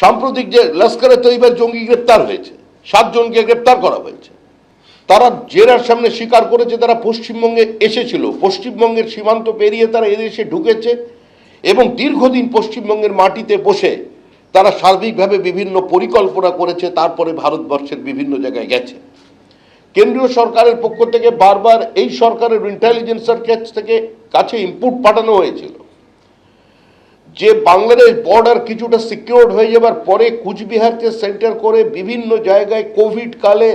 সাম্প্রতিক যে লস্করে তৈবার জঙ্গি গ্রেপ্তার হয়েছে, 7 জনকে গ্রেপ্তার করা হয়েছে, তারা জেরার সামনে স্বীকার করেছে তারা পশ্চিমবঙ্গে এসেছিল, পশ্চিমবঙ্গের সীমান্ত পেরিয়ে তারা এদেশে ঢুকেছে এবং দীর্ঘদিন পশ্চিমবঙ্গের মাটিতে বসে তারা সার্বিকভাবে বিভিন্ন পরিকল্পনা করেছে, তারপরে ভারতবর্ষের বিভিন্ন জায়গায় গেছে। কেন্দ্রীয় সরকারের পক্ষ থেকে বারবার এই সরকারের ইন্টেলিজেন্সের কাছে ইনপুট পাঠানো হয়েছিল যে বাংলাদেশ বর্ডার কিছুটা সিকিউরড হয়ে যাবার পরে কুচবিহারকে সেন্টার করে বিভিন্ন জায়গায় কোভিড কালে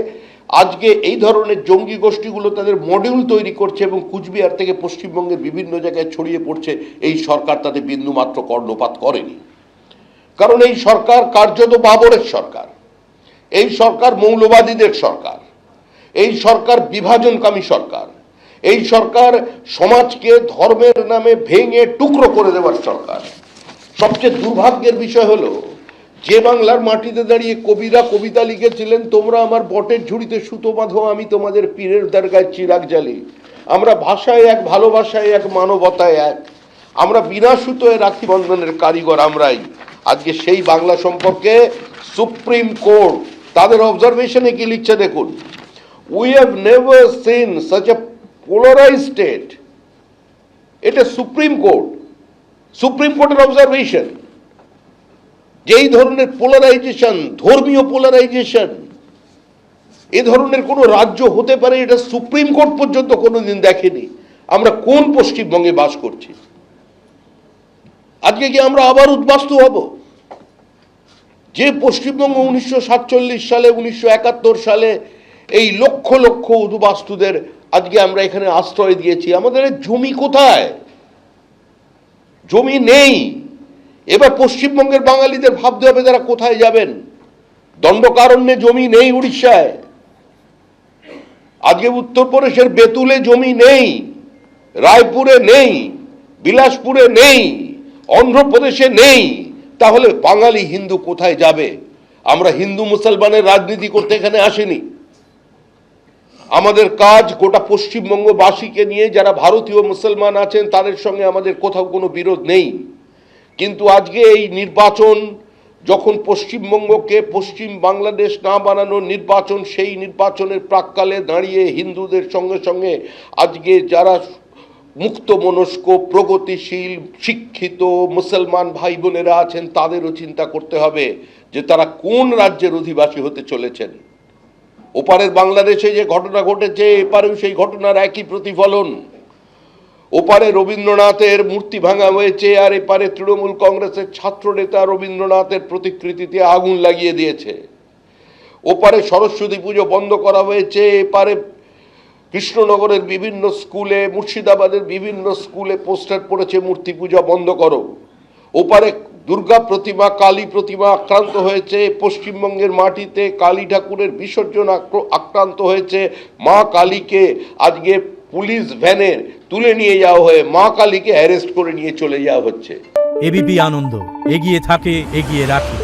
আজকে এই ধরনের জঙ্গি গোষ্ঠীগুলো তাদের মডিউল তৈরি করছে এবং কুচবিহার থেকে পশ্চিমবঙ্গের বিভিন্ন জায়গায় ছড়িয়ে পড়ছে। এই সরকার তাতে বিন্দুমাত্র কর্ণপাত করেনি, কারণ এই সরকার কার্যত বাবরের সরকার, এই সরকার মৌলবাদীদের সরকার, এই সরকার বিভাজনকামী সরকার, এই সরকার সমাজকে ধর্মের নামে ভেঙে টুকরো করে দেওয়ার সরকার। সবচেয়ে দুর্ভাগ্যের বিষয় হলো যে বাংলার মাটিতে দাঁড়িয়ে কবিরা কবিতা লিখেছিলেন, তোমরা আমার বটের ঝুড়িতে সুতো বাঁধো, আমি তোমাদের পীরের দরগায় চিরাগ জ্বালি, আমরা ভাষায় এক, ভালোবাসায় এক, মানবতায় এক, আমরা বিনা সুতোয় রাখি বন্ধনের কারিগর আমরাই। আজকে সেই বাংলা সম্পর্কে সুপ্রিম কোর্ট তাদের অবজারভেশনে কি লিখছে দেখুন, we have never seen such a polarised state. এটা সুপ্রিম কোর্টের অবজারভেশন। যেই ধরনের পোলারাইজেশন, ধর্মীয় পোলারাইজেশন, এ ধরনের কোনো রাজ্য হতে পারে এটা সুপ্রিম কোর্ট পর্যন্ত কোনোদিন দেখেনি। আমরা কোন পশ্চিমবঙ্গে বাস করছি? আজকে কি আমরা আবার উদ্বাস্তু হব? যে পশ্চিমবঙ্গ 1947 সালে, 1971 সালে এই লক্ষ লক্ষ উদ্বাস্তুদের আজকে আমরা এখানে আশ্রয় দিয়েছি, আমাদের জমি কোথায়? জমি নেই। এবার পশ্চিমবঙ্গের বাঙালিদের ভাবতে হবে তারা কোথায় যাবেন। দণ্ডকারণ্যে জমি নেই উড়িষ্যায়, আজকে উত্তরপ্রদেশের বেতুলে জমি নেই, রায়পুরে নেই, বিলাসপুরে নেই, অন্ধ্রপ্রদেশে নেই। তাহলে বাঙালি হিন্দু কোথায় যাবে? আমরা হিন্দু মুসলমানের রাজনীতি করতে এখানে আসিনি। আমাদের কাজ গোটা পশ্চিমবঙ্গবাসীকে নিয়ে, যারা ভারতীয় মুসলমান আছেন তাদের সঙ্গে আমাদের কোথাও কোনো বিরোধ নেই। কিন্তু আজকে এই নির্বাচন যখন পশ্চিমবঙ্গকে পশ্চিম বাংলাদেশ না বানানোর নির্বাচন, সেই নির্বাচনের প্রাক্কালে দাঁড়িয়ে হিন্দুদের সঙ্গে সঙ্গে আজকে যারা মুক্ত মনস্ক, প্রগতিশীল, শিক্ষিত মুসলমান ভাই বোনেরা আছেন তাদেরও চিন্তা করতে হবে যে তারা কোন রাজ্যের অধিবাসী হতে চলেছেন। ওপারের বাংলাদেশে যে ঘটনা ঘটেছে এপারেও সেই ঘটনার একই প্রতিফলন। ওপারে রবীন্দ্রনাথের মূর্তি ভাঙা হয়েছে আর এপারে তৃণমূল কংগ্রেসের ছাত্র নেতা রবীন্দ্রনাথের প্রতিকৃতিতে আগুন লাগিয়ে দিয়েছে। ওপারে সরস্বতী পুজো বন্ধ করা হয়েছে, এপারে কৃষ্ণনগরের বিভিন্ন স্কুলে, মুর্শিদাবাদের বিভিন্ন স্কুলে পোস্টার পড়েছে মূর্তি পূজা বন্ধ করো। ওপারে দুর্গা প্রতিমা, কালী প্রতিমা আক্রান্ত হয়েছে, পশ্চিমবঙ্গের মাটিতে কালী ঠাকুরের বিসর্জন আক্রান্ত হয়েছে। মা কালীকে আজকে পুলিশ ভ্যানে তুলে নিয়ে যাওয়া হয়ে মা কালীকে অ্যারেস্ট করে নিয়ে চলে যাওয়া হচ্ছে। এবিপি আনন্দ, এগিয়ে থাকে, এগিয়ে রাখে।